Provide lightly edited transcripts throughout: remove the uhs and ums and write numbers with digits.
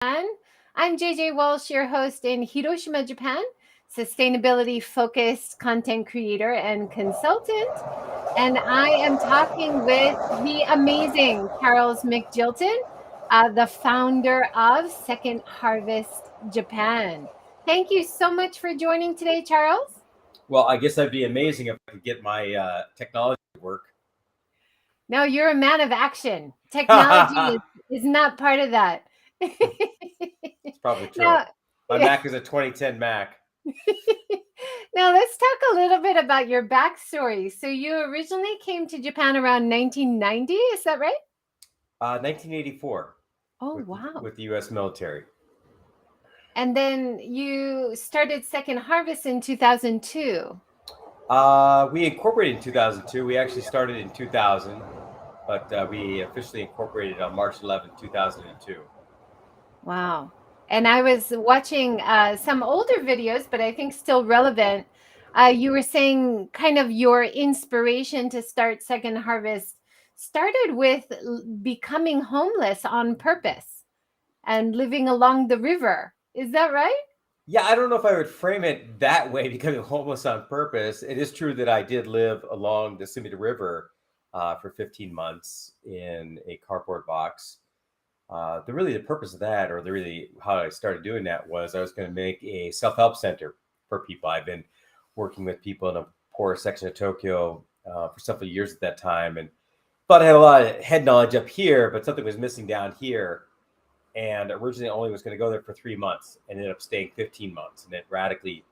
I'm JJWalsh, your host in Hiroshima, Japan, sustainability focused content creator and consultant. And I am talking with the amazing Charles McJilton, the founder of Second Harvest Japan. Thank you so much for joining today, Charles. Well, I guess that'd be amazing if I could get my technology to work. No, you're a man of action. Technology is not part of that. It's probably true. Now, My Mac is a 2010 Mac. now let's talk a little bit about your backstory. So you originally came to Japan around 1990, is that right? 1984 Oh, with wow. with the U.S. military. And then you started Second Harvest in 2002. We incorporated in 2002. We actually started in 2000, but we officially incorporated on March 11, 2002. Wow. And I was watching some older videos, but I think still relevant. You were saying kind of your inspiration to start Second Harvest started with becoming homeless on purpose and living along the river. Is that right? Yeah, I don't know if I would frame it that way, becoming homeless on purpose. It is true that I did live along the Sumida River for 15 months in a cardboard box. The purpose of that, or how I started doing that, was I was going to make a self-help center for people. I've been working with people in a poor section of Tokyo for several years at that time, and thought I had a lot of head knowledge up here, but something was missing down here. And originally only was going to go there for 3 months, and ended up staying 15 months, and it radically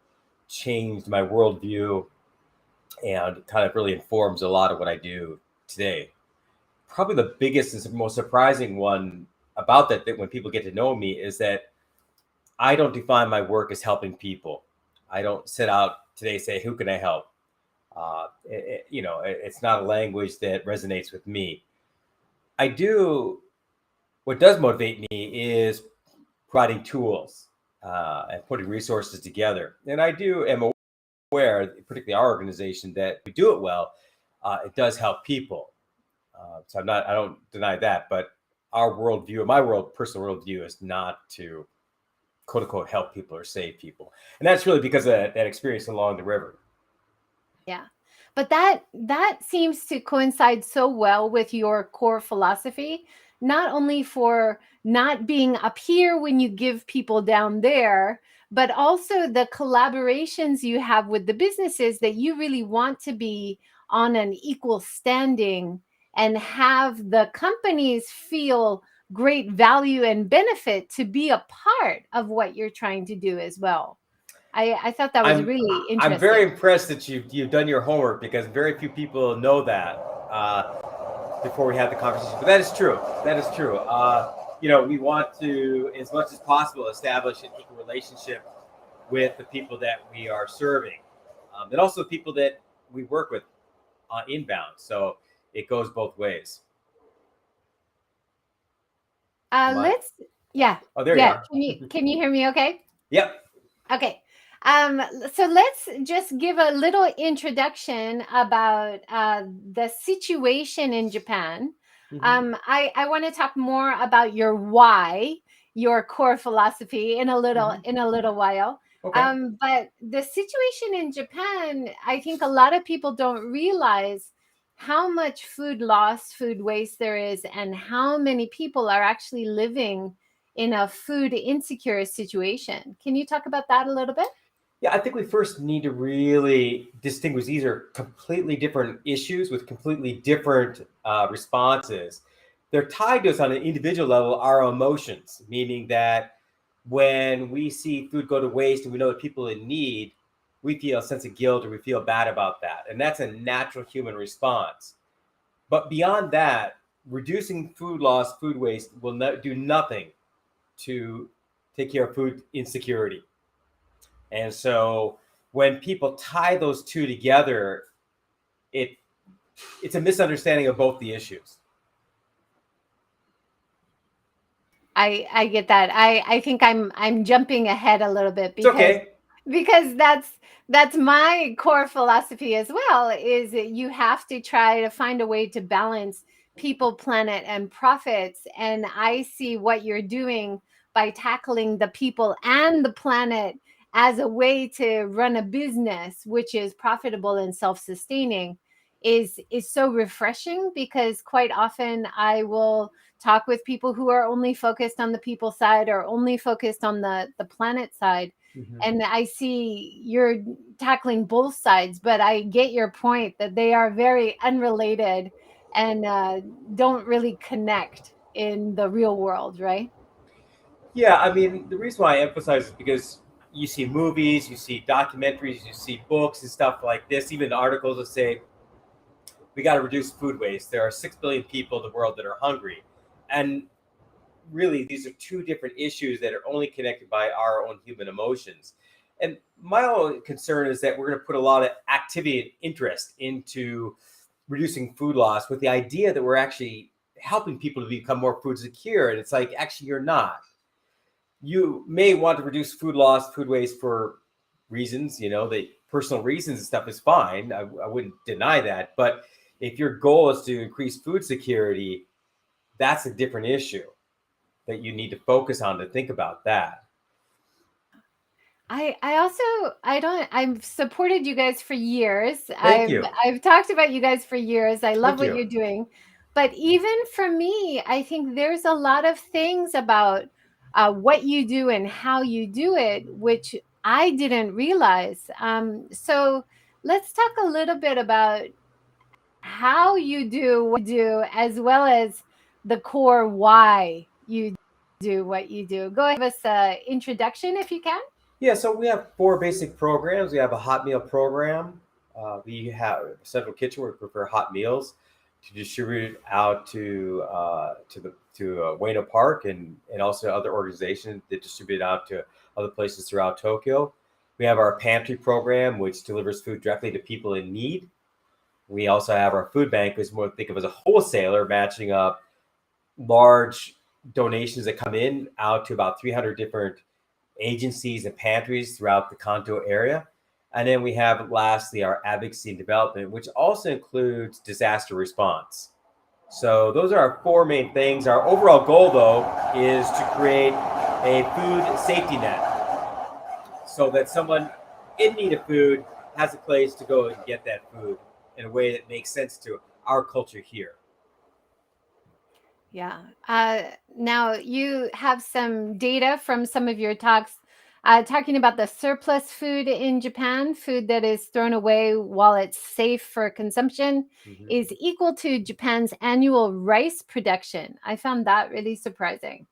changed my worldview and kind of really informs a lot of what I do today. Probably the biggest and most surprising one about that when people get to know me is that I don't define my work as helping people. I don't set out today say, who can I help? It's not a language that resonates with me. What does motivate me is providing tools and putting resources together. And am aware, particularly our organization, that we do it well. It does help people. So I don't deny that, but our worldview, personal worldview, is not to quote unquote help people or save people. And that's really because of that experience along the river. Yeah. But that seems to coincide so well with your core philosophy, not only for not being up here when you give people down there, but also the collaborations you have with the businesses that you really want to be on an equal standing and have the companies feel great value and benefit to be a part of what you're trying to do as well. I thought that was really I'm very interesting. impressed that you've done your homework, because very few people know that before we had the conversation. But that is true. That is true. We want to, as much as possible, establish an equal relationship with the people that we are serving, and also the people that we work with inbound. So it goes both ways. Am I? Let's yeah. Oh, there you Yeah. are. Can you hear me okay? Yep. Okay. So let's just give a little introduction about the situation in Japan. Mm-hmm. I want to talk more about your why, your core philosophy Mm-hmm. in a little while. Okay. But the situation in Japan, I think a lot of people don't realize how much food loss, food waste there is, and how many people are actually living in a food insecure situation. Can you talk about that a little bit? Yeah, I think we first need to really distinguish these are completely different issues with completely different responses. They're tied to us on an individual level, our emotions, meaning that when we see food go to waste and we know that people in need, we feel a sense of guilt or we feel bad about that. And that's a natural human response. But beyond that, reducing food loss, food waste will do nothing to take care of food insecurity. And so when people tie those two together, it it's a misunderstanding of both the issues. I get that. I think I'm jumping ahead a little bit It's okay. because that's my core philosophy as well, is that you have to try to find a way to balance people, planet, and profits. And I see what you're doing by tackling the people and the planet as a way to run a business which is profitable and self-sustaining is so refreshing, because quite often I will talk with people who are only focused on the people side or only focused on the planet side. Mhm. And I see you're tackling both sides, but I get your point that they are very unrelated and don't really connect in the real world, right? Yeah, I mean, the reason why I emphasize is because you see movies, you see documentaries, you see books and stuff like this, even articles that say we got to reduce food waste. There are 6 billion people in the world that are hungry. And really, these are two different issues that are only connected by our own human emotions. And my own concern is that we're going to put a lot of activity and interest into reducing food loss with the idea that we're actually helping people to become more food secure. And it's like, actually, you're not. You may want to reduce food loss, food waste for reasons, the personal reasons and stuff is fine. I wouldn't deny that. But if your goal is to increase food security, that's a different issue that you need to focus on to think about that. I also I've supported you guys for years. Thank I've you. I've talked about you guys for years. I love Thank what you. you're doing. But even for me, I think there's a lot of things about what you do and how you do it, which I didn't realize. So let's talk a little bit about how you do, as well as the core why you do what you do. Go ahead, give us an introduction if you can. Yeah, so we have 4 basic programs. We have a hot meal program. We have a central kitchen where we prepare hot meals to distribute out to Ueno Park and also other organizations that distribute out to other places throughout Tokyo. We have our Pantry program, which delivers food directly to people in need. We also have our food bank, which is more think of as a wholesaler, matching up large donations that come in out to about 300 different agencies and pantries throughout the Kanto area. And then we have, lastly, our advocacy and development, which also includes disaster response. So those are our 4 main things. Our overall goal, though, is to create a food safety net so that someone in need of food has a place to go and get that food in a way that makes sense to our culture here. Yeah. Now you have some data from some of your talks talking about the surplus food in Japan, food that is thrown away while it's safe for consumption, Mhm. is equal to Japan's annual rice production. I found that really surprising.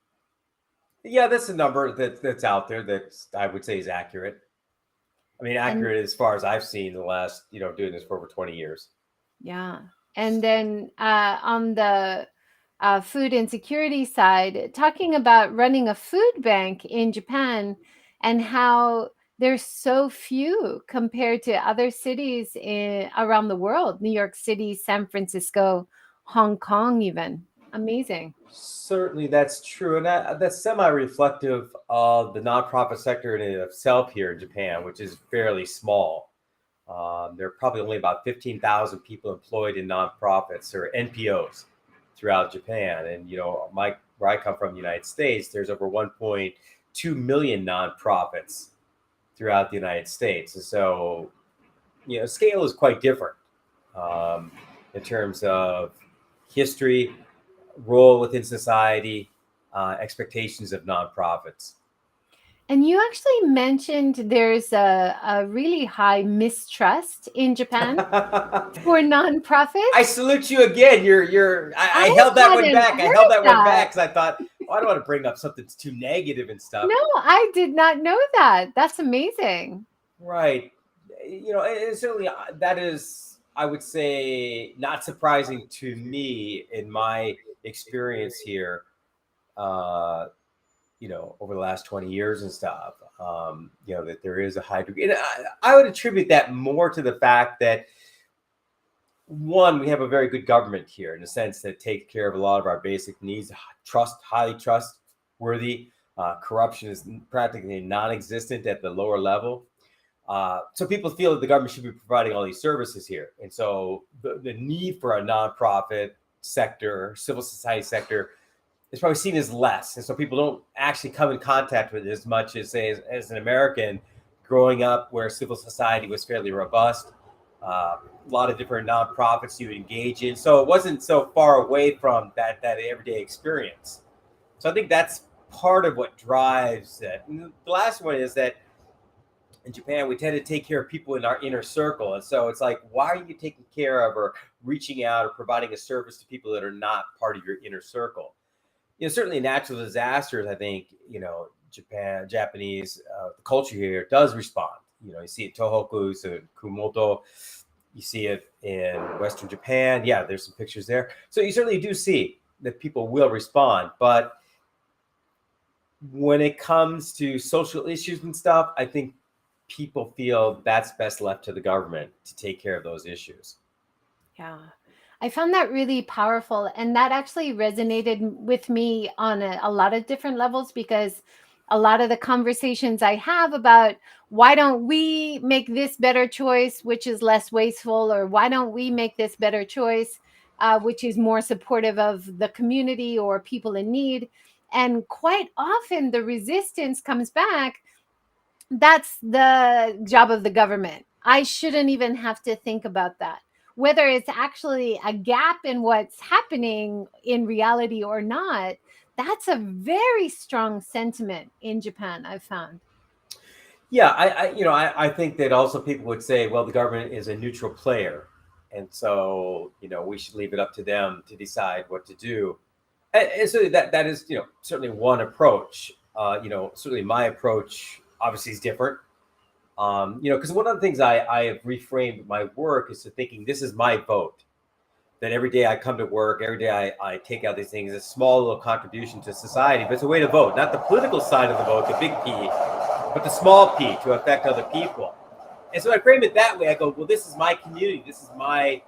Yeah, that's a number that's out there that I would say is accurate. I mean, And accurate as far as I've seen the last, doing this for over 20 years. yeah. And then on the food insecurity side, talking about running a food bank in Japan and how there's so few compared to other cities around the world, New York City, San Francisco, Hong Kong, even. Amazing. Certainly, that's true, and that's semi-reflective of the nonprofit sector in itself here in Japan, which is fairly small. There are probably only about 15,000 people employed in nonprofits or NPOs throughout Japan, and where I come from, the United States, there's over 1.2 million nonprofits throughout the United States, and so scale is quite different um, in terms of history, role within society, expectations of nonprofits. And you actually mentioned there's a really high mistrust in Japan for I nonprofits. salute you again. I I held that one hadn't back. I held heard that one that. back because I thought, oh, I don't want to bring up something that's too negative and stuff. No, I did not know that. That's amazing. Right. And certainly that is, I would say, not surprising to me in my experience here. Uh, over the last 20 years and stuff, that there is a high degree. And I would attribute that more to the fact that, one, we have a very good government here in the sense that takes care of a lot of our basic needs, highly trustworthy. Corruption is practically non-existent at the lower level. So people feel that the government should be providing all these services here. And so the need for a nonprofit sector, civil society sector, it's probably seen as less. And so people don't actually come in contact with it as much as, say, as an American growing up where civil society was fairly robust. A lot of different nonprofits you would engage in. So it wasn't so far away from that everyday experience. So I think that's part of what drives that. And the last one is that in Japan, we tend to take care of people in our inner circle. And so it's like, why are you taking care of or reaching out or providing a service to people that are not part of your inner circle? Certainly natural disasters, I think, Japanese culture here does respond. You see it Tohoku, so Kumamoto, you see it in Western Japan. Yeah, there's some pictures there. So you certainly do see that people will respond. But when it comes to social issues and stuff, I think people feel that's best left to the government to take care of those issues. Yeah. I found that really powerful. And that actually resonated with me on a lot of different levels, because a lot of the conversations I have about why don't we make this better choice, which is less wasteful, or why don't we make this better choice, which is more supportive of the community or people in need. And quite often the resistance comes back. That's the job of the government. I shouldn't even have to think about that. Whether it's actually a gap in what's happening in reality or not, that's a very strong sentiment in Japan, I've found. Yeah, I think that also people would say, well, the government is a neutral player, and so we should leave it up to them to decide what to do. And so that is certainly one approach. Certainly my approach obviously is different. Because one of the things I have reframed my work is to thinking this is my vote. That every day I come to work, every day I take out these things, a small little contribution to society, but it's a way to vote, not the political side of the vote, the big P, but the small p to affect other people. And so I frame it that way. I go, well, this is my community. This is my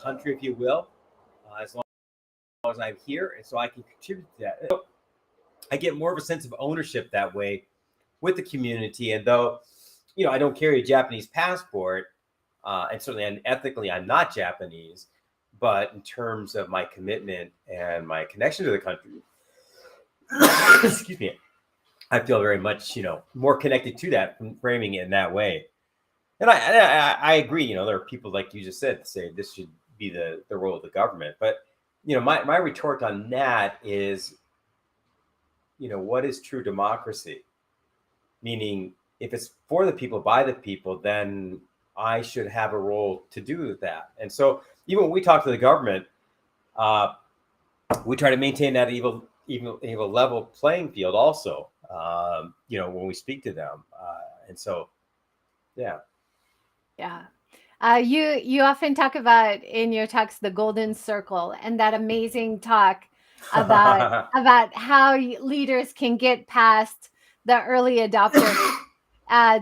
country, if you will, as long as I'm here. And so I can contribute to that. So I get more of a sense of ownership that way with the community. And though, I don't carry a Japanese passport, and certainly ethnically, I'm not Japanese, but in terms of my commitment and my connection to the country, excuse me, I feel very much, more connected to that from framing it in that way. And I agree, there are people like you just said say this should be the role of the government. But, my retort on that is, what is true democracy? Meaning, if it's for the people, by the people, then I should have a role to do with that. And so even when we talk to the government, we try to maintain that even level playing field also, when we speak to them. And so, yeah. Yeah. You often talk about in your talks the golden circle, and that amazing talk about how leaders can get past the early adopters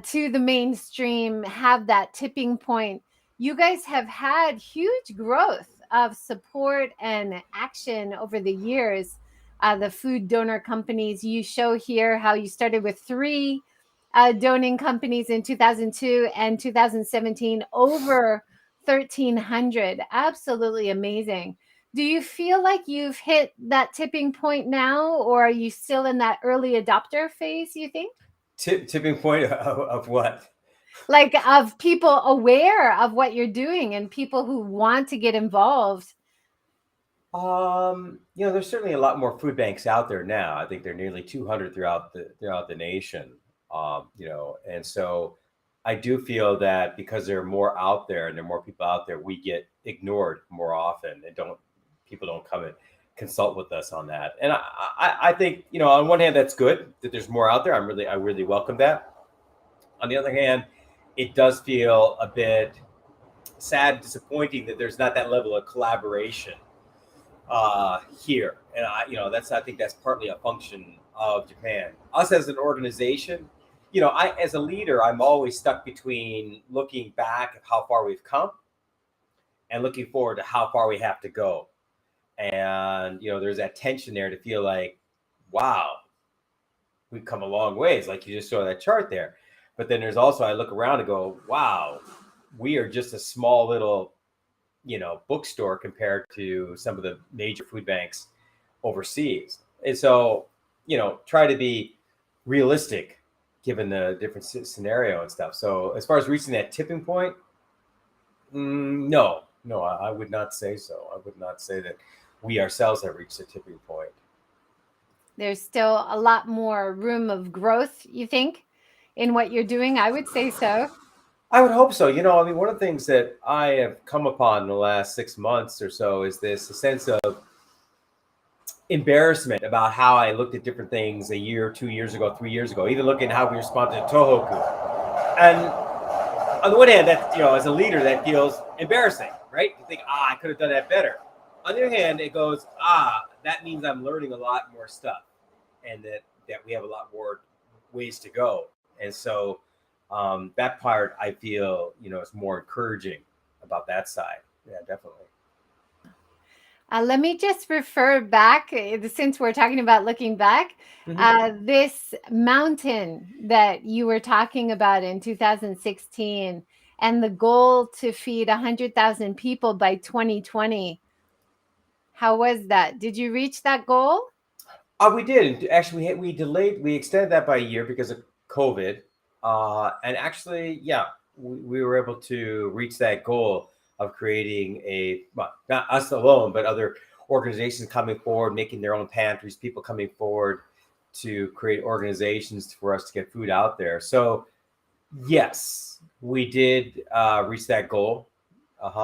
to the mainstream, have that tipping point. You guys have had huge growth of support and action over the years. The food donor companies, you show here how you started with 3 donating companies in 2002 and 2017, over 1,300. Absolutely amazing. Do you feel like you've hit that tipping point now, or are you still in that early adopter phase, you think? Tipping point of what? Like, of people aware of what you're doing and people who want to get involved? There's certainly a lot more food banks out there now. I think there are nearly 200 throughout the nation. And so I do feel that because there are more out there and there are more people out there, we get ignored more often, and people don't come and consult with us on that. And I think, on one hand, that's good that there's more out there. I really welcome that. On the other hand, it does feel a bit sad, disappointing that there's not that level of collaboration here. And I think that's partly a function of Japan. Us as an organization, as a leader, I'm always stuck between looking back at how far we've come and looking forward to how far we have to go. And, there's that tension there to feel like, wow, we've come a long ways, like you just saw that chart there. But then there's also, I look around and go, wow, we are just a small little, bookstore compared to some of the major food banks overseas. And so, try to be realistic given the different scenario and stuff. So as far as reaching that tipping point, no, I would not say so. I would not say that we ourselves have reached a tipping point. There's still a lot more room of growth, you think, in what you're doing? I would say so. I would hope so. One of the things that I have come upon in the last 6 months or so is this a sense of embarrassment about how I looked at different things a year, 2 years ago, 3 years ago, even looking at how we responded to Tohoku. And on the one hand, that, as a leader, that feels embarrassing, right? You think, I could have done that better. On the other hand, it goes, that means I'm learning a lot more stuff, and that we have a lot more ways to go. And so that part I feel, is more encouraging about that side. Yeah, definitely. Let me just refer back, since we're talking about looking back, this mountain that you were talking about in 2016 and the goal to feed 100,000 people by 2020. How was that? Did you reach that goal? We did. Actually, we extended that by a year because of COVID. And actually, yeah, we were able to reach that goal of creating not us alone, but other organizations coming forward, making their own pantries, people coming forward to create organizations for us to get food out there. So yes, we did reach that goal. That's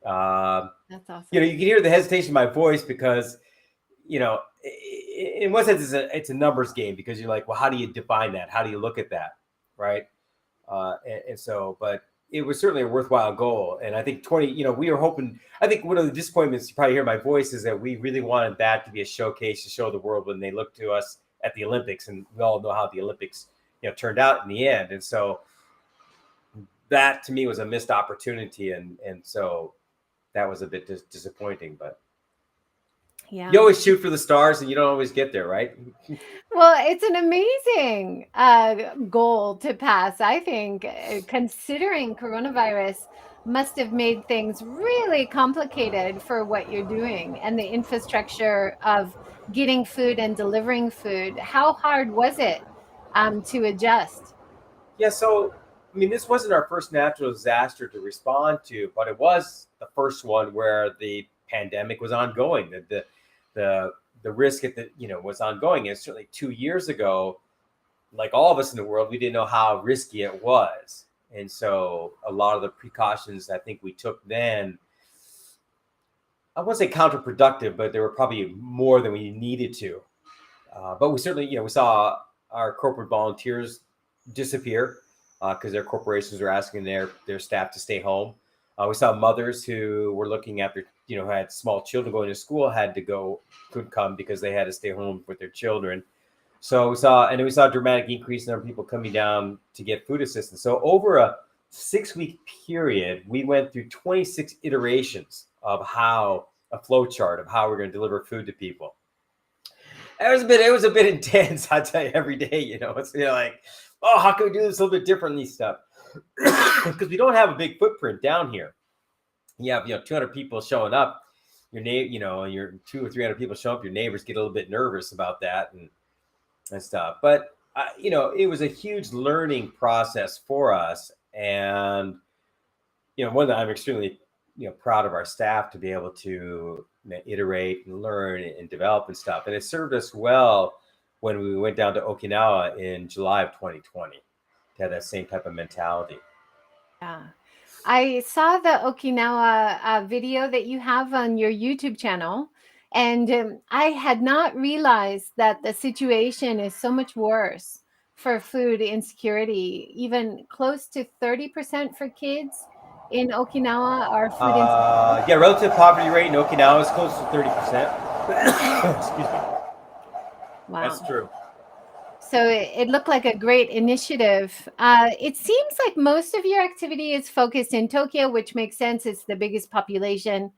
awesome. You can hear the hesitation in my voice because, in one sense, it's a numbers game because you're like, well, how do you define that? How do you look at that? Right. And so, but it was certainly a worthwhile goal. And I think we were hoping, I think one of the disappointments you probably hear my voice is that we really wanted that to be a showcase to show the world when they look to us at the Olympics. And we all know how the Olympics, turned out in the end. And so that to me was a missed opportunity. And so that was a bit disappointing, but yeah, you always shoot for the stars and you don't always get there, right? Well, it's an amazing goal to pass, I think, considering coronavirus must have made things really complicated for what you're doing and the infrastructure of getting food and delivering food. How hard was it to adjust? Yeah, so this wasn't our first natural disaster to respond to, but it was the first one where the pandemic was ongoing. The risk was ongoing. And certainly 2 years ago, like all of us in the world, we didn't know how risky it was. And so a lot of the precautions I think we took then, I wouldn't say counterproductive, but they were probably more than we needed to. But we certainly, we saw our corporate volunteers disappear because their corporations were asking their staff to stay home. We saw mothers who were looking after, who had small children going to school, couldn't come because they had to stay home with their children. So we saw a dramatic increase in number of people coming down to get food assistance. So over a 6-week period, we went through 26 iterations of a flow chart of how we're going to deliver food to people. It was a bit intense, I tell you, every day. It's like, how can we do this a little bit differently stuff? Because we don't have a big footprint down here. You have 200 people showing up. Your your 200 or 300 people show up. Your neighbors get a little bit nervous about that and stuff. But it was a huge learning process for us, and one that I'm extremely proud of our staff to be able to iterate and learn and develop and stuff. And it served us well when we went down to Okinawa in July of 2020 to have that same type of mentality. Yeah. I saw the Okinawa video that you have on your YouTube channel, and I had not realized that the situation is so much worse for food insecurity, even close to 30% for kids in Okinawa are food insecure. Yeah, relative poverty rate in Okinawa is close to 30%. Excuse me. Wow. That's true. So it looked like a great initiative. It seems like most of your activity is focused in Tokyo, which makes sense. It's the biggest population.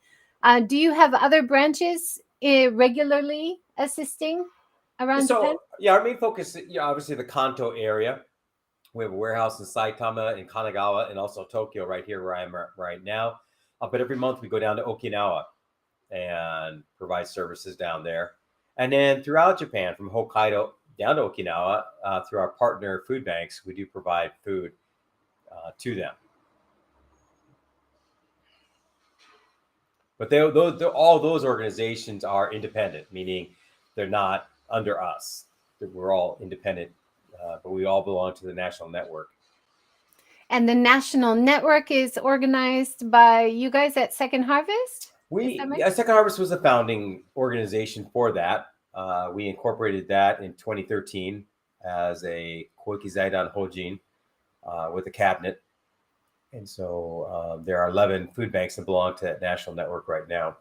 Do you have other branches regularly assisting around Japan? Yeah, our main focus, obviously the Kanto area. We have a warehouse in Saitama and Kanagawa and also Tokyo right here where I'm right now. But every month we go down to Okinawa and provide services down there. And then throughout Japan, from Hokkaido down to Okinawa, through our partner food banks, we do provide food to them. But all those organizations are independent, meaning they're not under us. We're all independent, but we all belong to the national network. And the national network is organized by you guys at Second Harvest? Second Harvest was the founding organization for that. We incorporated that in 2013 as a Koiki Zaidan Hojin with a cabinet. And so there are 11 food banks that belong to that national network right now.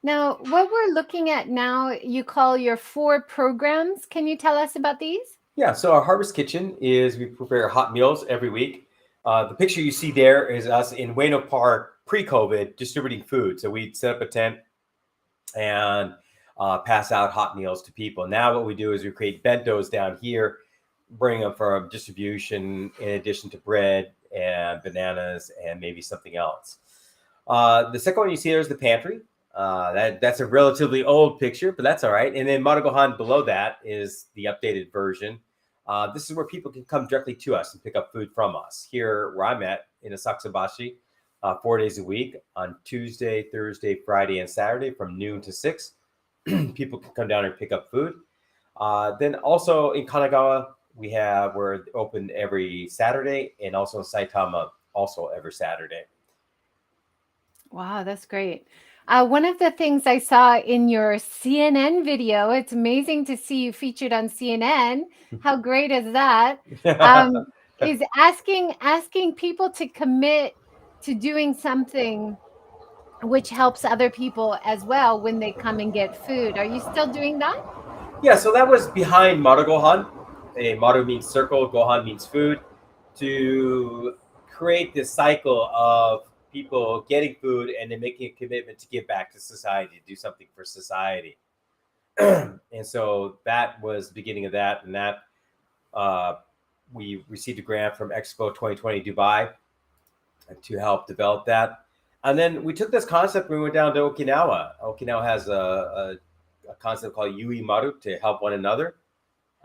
Now, what we're looking at now, you call your 4 programs. Can you tell us about these? Yeah, so our Harvest Kitchen is we prepare hot meals every week. The picture you see there is us in Ueno Park pre-COVID distributing food. So we'd set up a tent and pass out hot meals to people. Now what we do is we create bentos down here, bring them for distribution in addition to bread and bananas and maybe something else. The second one you see there is the Pantry. That's a relatively old picture, but that's all right. And then Marugohan below that is the updated version. This is where people can come directly to us and pick up food from us. Here where I'm at in Asakusabashi, 4 days a week on Tuesday, Thursday, Friday, and Saturday from noon to 6. People can come down and pick up food. Then also in Kanagawa, we're open every Saturday, and also in Saitama, also every Saturday. Wow, that's great. One of the things I saw in your CNN video, it's amazing to see you featured on CNN. How great is that? Is asking people to commit to doing something which helps other people as well when they come and get food. Are you still doing that? Yeah, so that was behind Marugohan. Maru means circle, Gohan means food, to create this cycle of people getting food and then making a commitment to give back to society, to do something for society. And so that was the beginning of that. And that we received a grant from Expo 2020 Dubai to help develop that. And then we took this concept and we went down to Okinawa. Okinawa has a concept called Yui Maru, to help one another.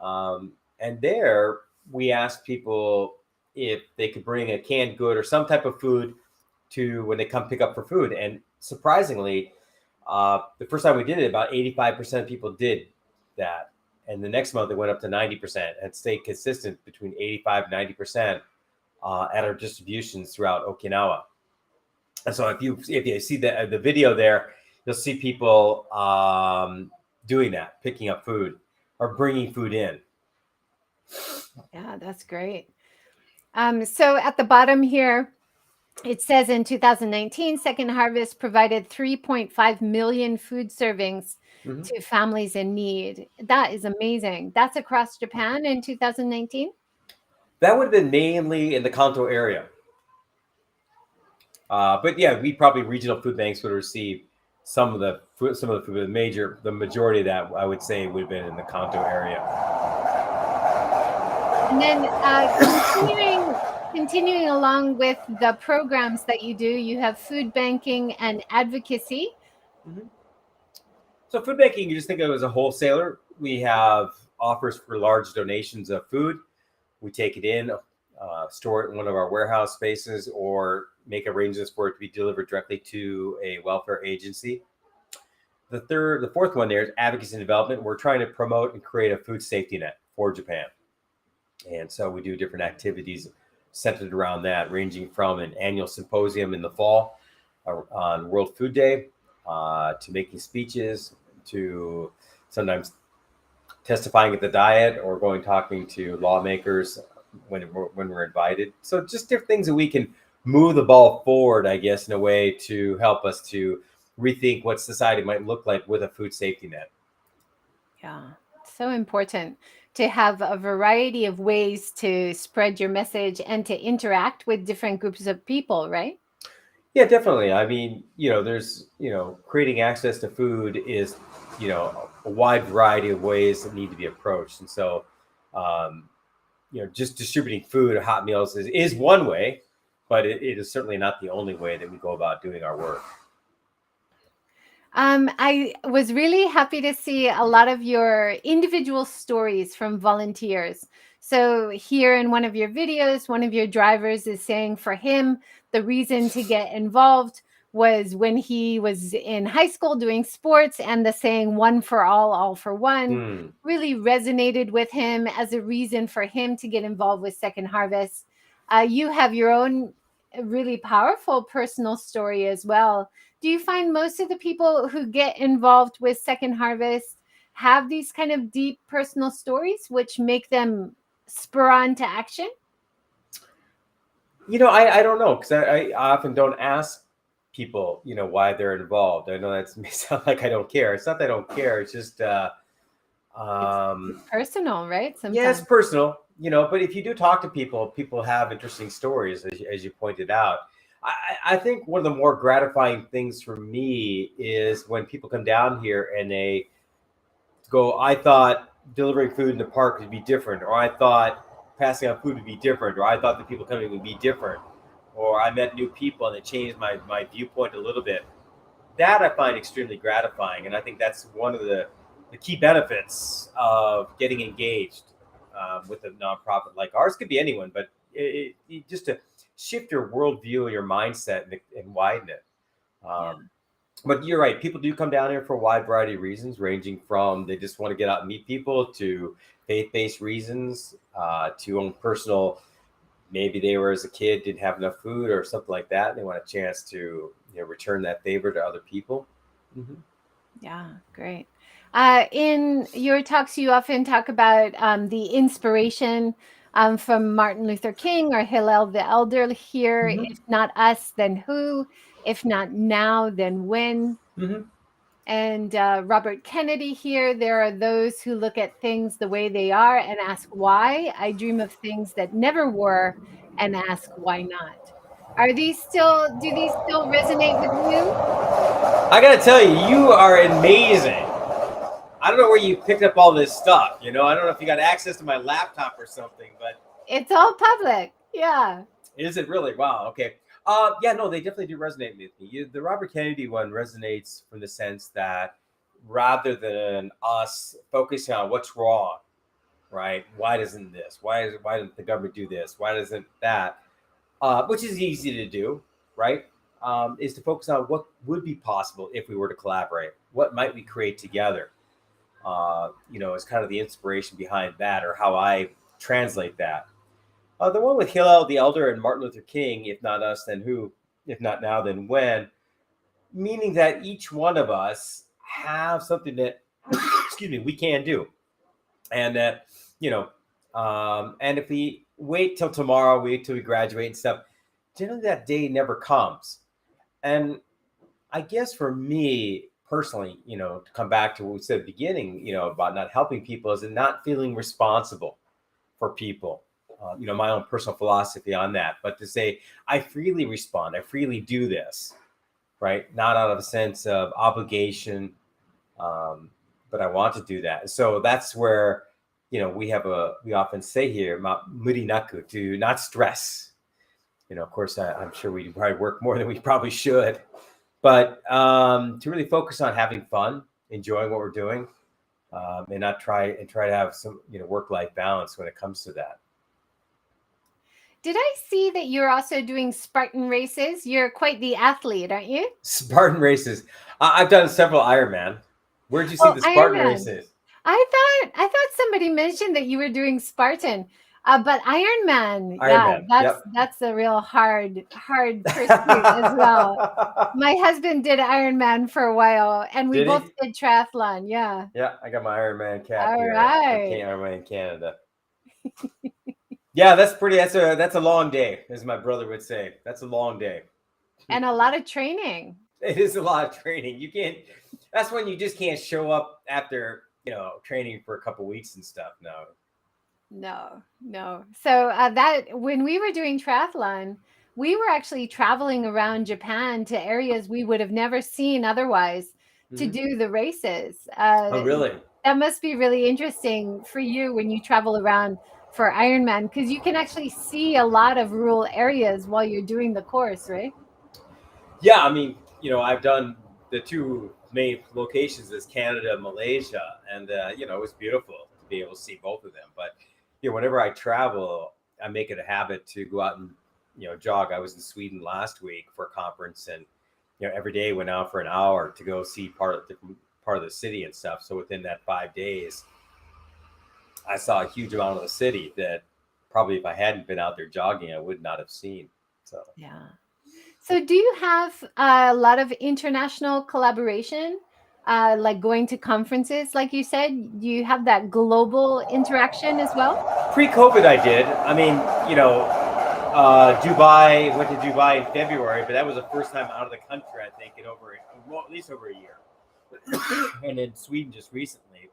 And there we asked people if they could bring a canned good or some type of food to when they come pick up for food. And surprisingly, the first time we did it, about 85% of people did that. And the next month it went up to 90% and stayed consistent between 85 and 90% at our distributions throughout Okinawa. And so if you see the video there, you'll see people doing that, picking up food or bringing food in. Yeah, that's great. So at the bottom here, it says in 2019, Second Harvest provided 3.5 million food servings to families in need. That is amazing. That's across Japan in 2019? That would have been mainly in the Kanto area. But yeah, we probably regional food banks would receive some of the food. The majority of that, I would say, would have been in the Kanto area. And then continuing along with the programs that you do, you have food banking and advocacy. So food banking, you just think of it as a wholesaler. We have offers for large donations of food. We take it in, store it in one of our warehouse spaces, or make arrangements for it to be delivered directly to a welfare agency. The fourth one there is advocacy and development. We're trying to promote and create a food safety net for Japan. And so we do different activities centered around that, ranging from an annual symposium in the fall on World Food Day, to making speeches, to sometimes testifying at the Diet, or talking to lawmakers when we're invited. So just different things that we can move the ball forward, I guess, in a way to help us to rethink what society might look like with a food safety net. Yeah, so important to have a variety of ways to spread your message and to interact with different groups of people, right? Yeah, definitely. I mean, there's, creating access to food is, a wide variety of ways that need to be approached. And so, just distributing food or hot meals is one way, but it is certainly not the only way that we go about doing our work. I was really happy to see a lot of your individual stories from volunteers. So, here in one of your videos, one of your drivers is saying for him, the reason to get involved was when he was in high school doing sports, and the saying one for all for one Hmm. really resonated with him as a reason for him to get involved with Second Harvest. You have your own really powerful personal story as well. Do you find most of the people who get involved with Second Harvest have these kind of deep personal stories which make them spur on to action? I don't know, because I often don't ask people, why they're involved. I know that may sound like I don't care. It's not that I don't care. It's just, It's personal, right? yeah, it's Sometimes. personal, but if you do talk to people, people have interesting stories, as you pointed out. I think one of the more gratifying things for me is when people come down here and they go, I thought delivering food in the park would be different, or I thought passing out food would be different, or I thought the people coming would be different, or I met new people and it changed my viewpoint a little bit. That I find extremely gratifying. And I think that's one of the key benefits of getting engaged with a nonprofit like ours. Could be anyone, but just to shift your worldview and your mindset and widen it. Yeah. But you're right. People do come down here for a wide variety of reasons, ranging from they just want to get out and meet people to faith-based reasons, to own personal. Maybe they were as a kid didn't have enough food or something like that. And they want a chance to return that favor to other people. Mm-hmm. Yeah, great. In your talks, you often talk about the inspiration from Martin Luther King or Hillel the Elder here. Mm-hmm. If not us, then who? If not now, then when? Mm-hmm. And Robert Kennedy here. There are those who look at things the way they are and ask why. I dream of things that never were and ask why not. Do these still resonate with you? I gotta tell you, you are amazing. I don't know where you picked up all this stuff. I don't know if you got access to my laptop or something, but It's all public. Yeah. is it really? Wow. Okay. Yeah, no, they definitely do resonate with me. The Robert Kennedy one resonates from the sense that rather than us focusing on what's wrong, right? Why doesn't this? Why doesn't the government do this? Why doesn't that? Which is easy to do, right? Is to focus on what would be possible if we were to collaborate. What might we create together? Is kind of the inspiration behind that, or how I translate that. The one with Hillel the Elder and Martin Luther King, if not us, then who? If not now, then when? Meaning that each one of us have something that, excuse me, we can do, and that and if we wait till tomorrow, wait till we graduate and stuff, generally that day never comes. And I guess for me personally, to come back to what we said at the beginning, about not helping people is not feeling responsible for people. My own personal philosophy on that, but to say I freely respond, I freely do this, right? Not out of a sense of obligation, but I want to do that. So that's where, we often say here, murinaku, to not stress. Of course, I'm sure we probably work more than we probably should, but to really focus on having fun, enjoying what we're doing, and not try to have some, work-life balance when it comes to that. Did I see that you're also doing Spartan races? You're quite the athlete, aren't you? Spartan races. I've done several Ironman. Where'd you see Oh, the Spartan Ironman. races? I thought somebody mentioned that you were doing Spartan. But Ironman, yeah, Ironman. that's Yep. that's a real hard pursuit as well. My husband did Ironman for a while, and we Did both he? did triathlon. Yeah. Yeah, I got my Ironman cap All here for right. Ironman Canada. Yeah, that's pretty. That's a long day, as my brother would say. That's a long day. And a lot of training. It is a lot of training. You can't. That's when you just can't show up after training for a couple weeks and stuff. No. No, no. So that when we were doing triathlon, we were actually traveling around Japan to areas we would have never seen otherwise to Mm-hmm. do the races. Oh, really? That must be really interesting for you when you travel around for Ironman because you can actually see a lot of rural areas while you're doing the course, right? Yeah, I mean, I've done the two main locations is Canada and Malaysia, and it was beautiful to be able to see both of them. But whenever I travel, I make it a habit to go out and jog. I was in Sweden last week for a conference, and every day went out for an hour to go see part of the city and stuff. So within that 5 days, I saw a huge amount of the city that probably if I hadn't been out there jogging, I would not have seen. So yeah. So do you have a lot of international collaboration, like going to conferences, like you said? Do you have that global interaction as well? Pre-COVID, I did. I mean, Dubai, went to Dubai in February, but that was the first time out of the country, I think, in at least over a year. And in Sweden just recently,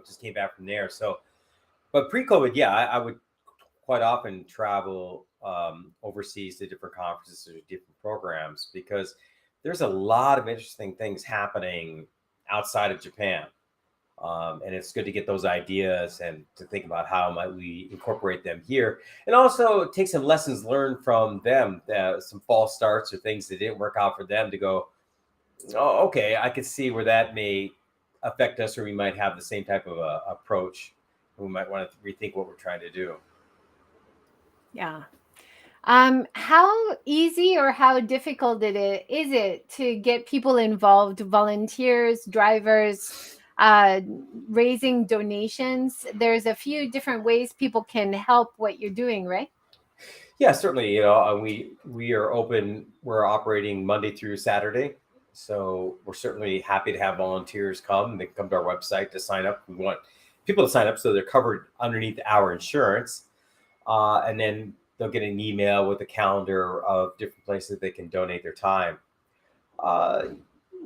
just came back from there. So, but pre-COVID, yeah, I would quite often travel overseas to different conferences or different programs, because there's a lot of interesting things happening outside of Japan. And it's good to get those ideas and to think about how might we incorporate them here, and also take some lessons learned from them, some false starts or things that didn't work out for them, to go, oh, okay, I could see where that may affect us, or we might have the same type of approach. We might want to rethink what we're trying to do. Yeah. How easy or how difficult is it to get people involved, volunteers, drivers, raising donations? There's a few different ways people can help what you're doing, right? Yeah, certainly. We are open. We're operating Monday through Saturday, so we're certainly happy to have volunteers come. They can come to our website to sign up. We want people to sign up so they're covered underneath our insurance, and then they'll get an email with a calendar of different places they can donate their time.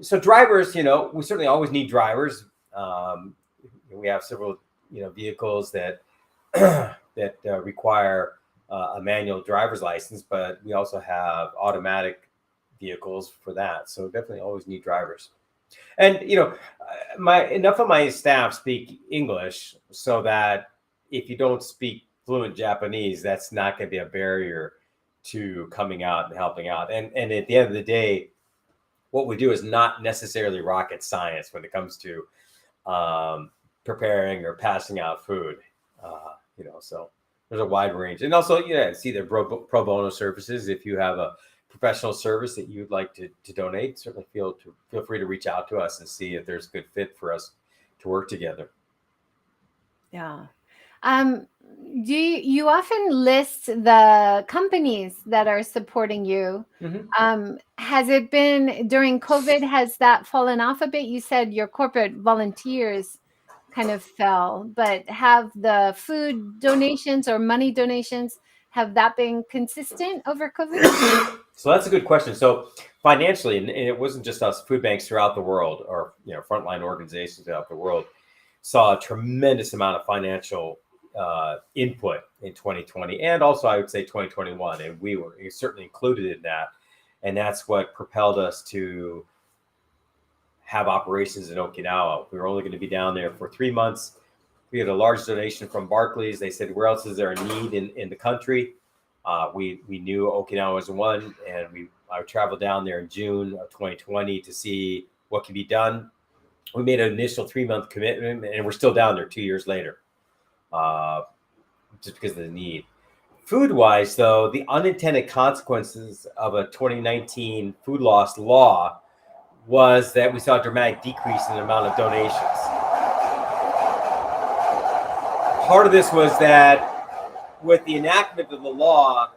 So drivers, we certainly always need drivers. We have several, vehicles that that require a manual driver's license, but we also have automatic vehicles for that. So definitely always need drivers. And enough of my staff speak English, so that if you don't speak fluent Japanese, that's not going to be a barrier to coming out and helping out. And at the end of the day, what we do is not necessarily rocket science when it comes to preparing or passing out food. So there's a wide range. And also, see their pro bono services. If you have a professional service that you'd like to donate, certainly feel free to reach out to us and see if there's a good fit for us to work together. Yeah. Do you often list the companies that are supporting you? Mm-hmm. Has it been during COVID? Has that fallen off a bit? You said your corporate volunteers kind of fell, but have the food donations or money donations, have that been consistent over COVID? So that's a good question. So financially, and it wasn't just us, food banks throughout the world, or frontline organizations throughout the world, saw a tremendous amount of financial input in 2020, and also I would say 2021, and we were certainly included in that. And that's what propelled us to have operations in Okinawa. We were only going to be down there for 3 months. We had a large donation from Barclays. They said, where else is there a need in the country? We knew Okinawa was one, and I traveled down there in June of 2020 to see what could be done. We made an initial 3-month commitment, and we're still down there 2 years later, just because of the need. Food-wise, though, the unintended consequences of a 2019 food loss law was that we saw a dramatic decrease in the amount of donations. Part of this was that with the enactment of the law,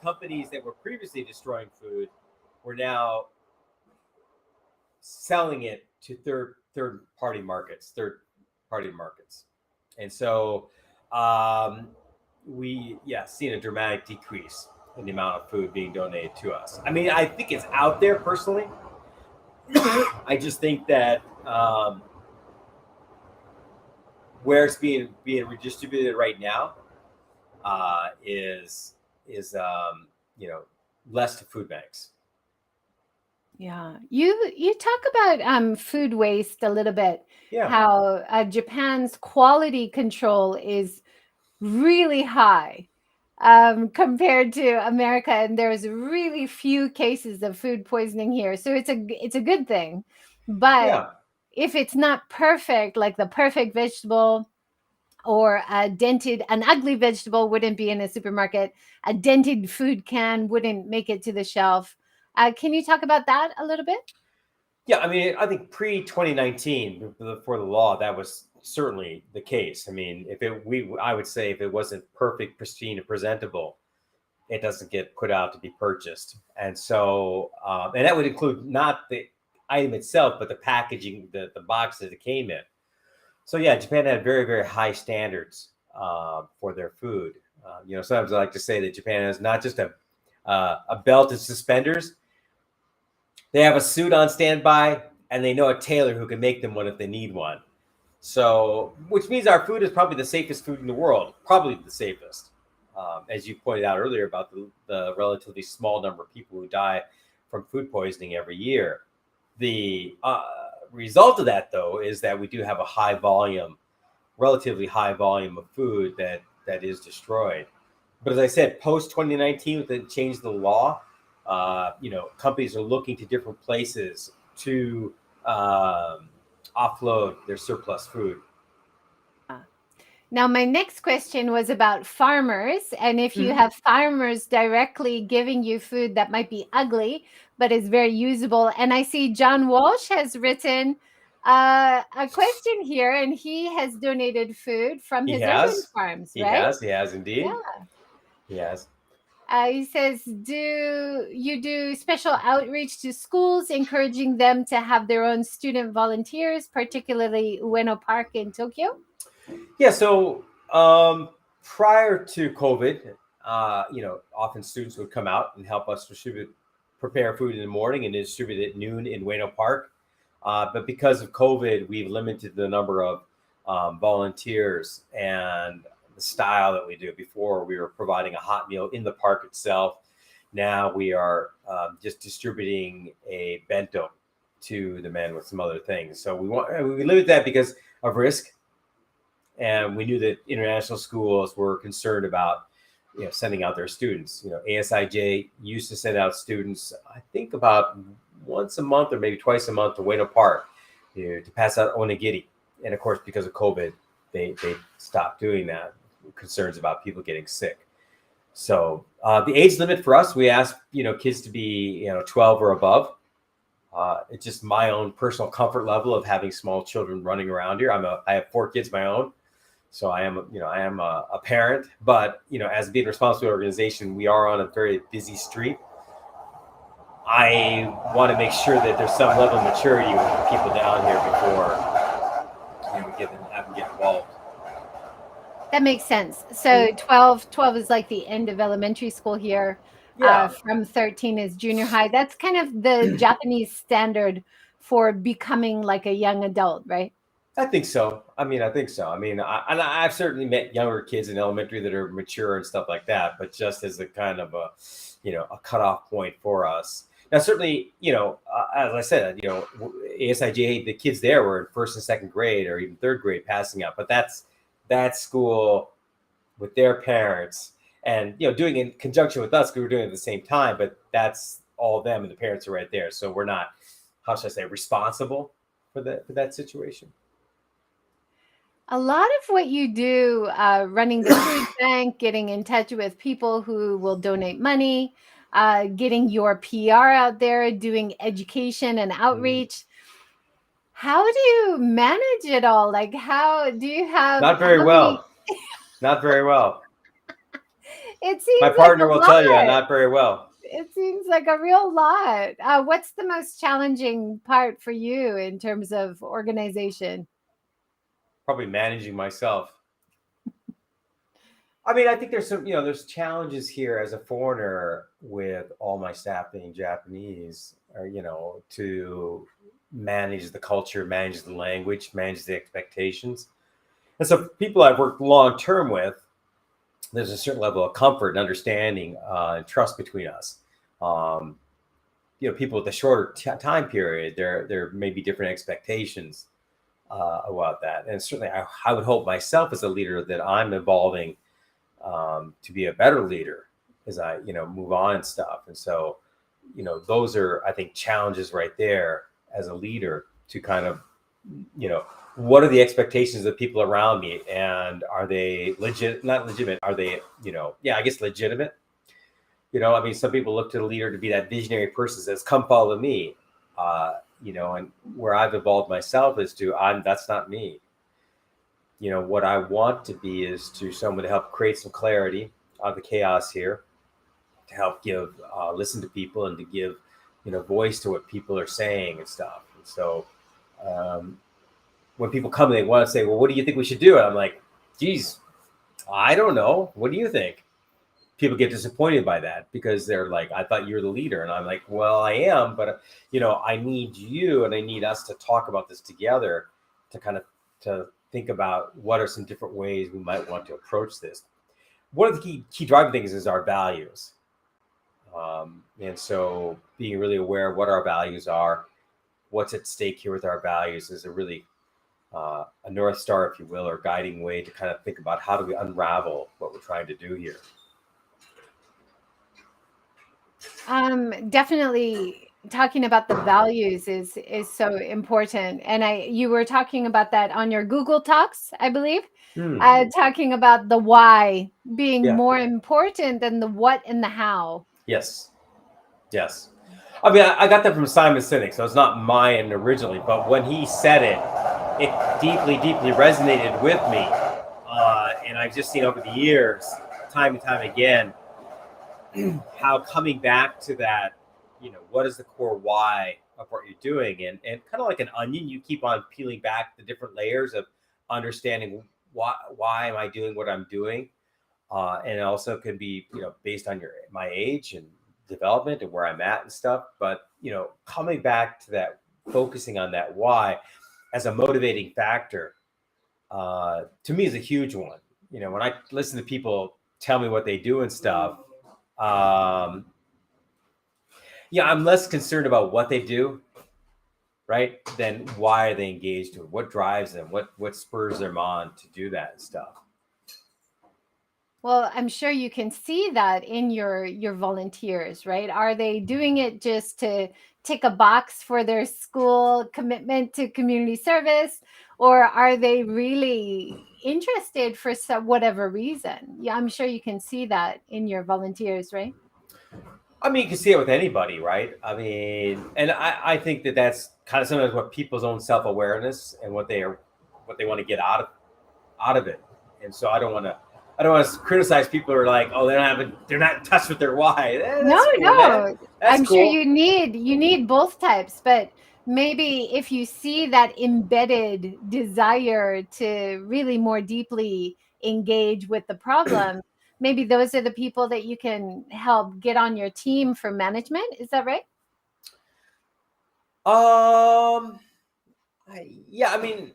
companies that were previously destroying food were now selling it to third-party markets. And so we seen a dramatic decrease in the amount of food being donated to us. I mean, I think it's out there personally. I just think that where it's being redistributed right now is less to food banks. Yeah, you talk about food waste a little bit. Yeah. How Japan's quality control is really high. compared to America, and there's really few cases of food poisoning here. So it's a good thing. But Yeah. if it's not perfect, like the perfect vegetable or an ugly vegetable wouldn't be in a supermarket, a dented food can wouldn't make it to the shelf. Can you talk about that a little bit? Yeah, I mean, I think pre 2019, for the law, that was certainly the case. I mean, I would say if it wasn't perfect, pristine, and presentable, it doesn't get put out to be purchased. And so, and that would include not the item itself, but the packaging, the box that it came in. So yeah, Japan had very, very high standards for their food. Sometimes I like to say that Japan has not just a belt and suspenders; they have a suit on standby, and they know a tailor who can make them one if they need one. So, which means our food is probably the safest food in the world, probably the safest. As you pointed out earlier about the relatively small number of people who die from food poisoning every year. The result of that, though, is that we do have a relatively high volume of food that is destroyed. But as I said, post 2019, with the change of the law, companies are looking to different places to offload their surplus food. Now, my next question was about farmers, and if you Mhm. have farmers directly giving you food that might be ugly, but is very usable. And I see John Walsh has written a question here, and he has donated food from He his urban has, farms, he right? has, he has Yeah. indeed, he has. He says, do you do special outreach to schools, encouraging them to have their own student volunteers, particularly Ueno Park in Tokyo? Yeah. So prior to COVID, often students would come out and help us prepare food in the morning and distribute it at noon in Ueno Park. But because of COVID, we've limited the number of volunteers and the style that we do. Before, we were providing a hot meal in the park itself. Now we are just distributing a bento to the men with some other things. So we limited that because of risk, and we knew that international schools were concerned about sending out their students. ASIJ used to send out students, I think, about once a month or maybe twice a month to Ueno Park to pass out onigiri. And of course, because of COVID, they stopped doing that. Concerns about people getting sick. So the age limit for us, we ask kids to be 12 or above. It's just my own personal comfort level of having small children running around here. I have 4 kids of my own. So I am a parent, but as being a responsible organization, we are on a very busy street. I want to make sure that there's some level of maturity with the people down here before we have them get involved. That makes sense. So 12 is like the end of elementary school here. Yeah, From 13 is junior high. That's kind of the Japanese standard for becoming like a young adult, right? I think so. I think so. I've certainly met younger kids in elementary that are mature and stuff like that, but just as a kind of a cutoff point for us. Now, certainly, as I said, ASIJ, the kids there were in first and second grade or even third grade passing out, but that's that school with their parents and, doing it in conjunction with us, because we're doing it at the same time, but that's all them and the parents are right there. So we're not, how should I say, responsible for that situation. A lot of what you do, running the food bank, getting in touch with people who will donate money, getting your PR out there, doing education and outreach. How do you manage it all? Like, how do you have Not very how many? well. Not very well. It My seems like partner a will tell you, lot. not very well. It seems like a real lot. What's the most challenging part for you in terms of organization? Probably managing myself. I think there's challenges here as a foreigner with all my staff being Japanese, or, to manage the culture, manage the language, manage the expectations. And so people I've worked long term with, there's a certain level of comfort and understanding and trust between us. Um, People with a shorter time period, there may be different expectations about that. And certainly I would hope myself as a leader that I'm evolving to be a better leader as I, move on and stuff. And so, those are, I think, challenges right there as a leader to kind of, what are the expectations of people around me, and are they not legitimate? Are they, I guess legitimate? I mean, some people look to the leader to be that visionary person that says, come follow me. And where I've evolved myself is that's not me. What I want to be is to someone to help create some clarity on the chaos here, to help listen to people and to give, voice to what people are saying and stuff. And so when people come and they want to say, well, what do you think we should do? And I'm like, geez, I don't know. What do you think? People get disappointed by that because they're like, I thought you were the leader. And I'm like, well, I am, but I need you and I need us to talk about this together to think about what are some different ways we might want to approach this. One of the key driving things is our values. And so being really aware of what our values are, what's at stake here with our values is a really a North Star, if you will, or guiding way to kind of think about how do we unravel what we're trying to do here. Definitely talking about the values is so important. And you were talking about that on your Google Talks, I believe, talking about the why being more important than the what and the how. Yes. I mean, I got that from Simon Sinek, so it's not mine originally, but when he said it deeply, deeply resonated with me. And I've just seen over the years, time and time again, how coming back to that, what is the core why of what you're doing? And kind of like an onion, you keep on peeling back the different layers of understanding why am I doing what I'm doing? And it also can be, based on my age and development and where I'm at and stuff. But, coming back to that, focusing on that why as a motivating factor, to me is a huge one. When I listen to people tell me what they do and stuff, I'm less concerned about what they do, right, than why are they engaged to it, what drives them, what spurs them on to do that stuff. Well, I'm sure you can see that in your volunteers, right? Are they doing it just to tick a box for their school commitment to community service, or are they really interested for whatever reason? Yeah, I'm sure you can see that in your volunteers, right? I mean, you can see it with anybody, right? I mean, and I think that's kind of sometimes what people's own self-awareness and what they want to get out of it. And so I don't want to criticize people who are like, oh, they're not in touch with their why. No. I'm cool. sure you need both types, but maybe if you see that embedded desire to really more deeply engage with the problem, maybe those are the people that you can help get on your team for management. Is that right? Yeah, I mean,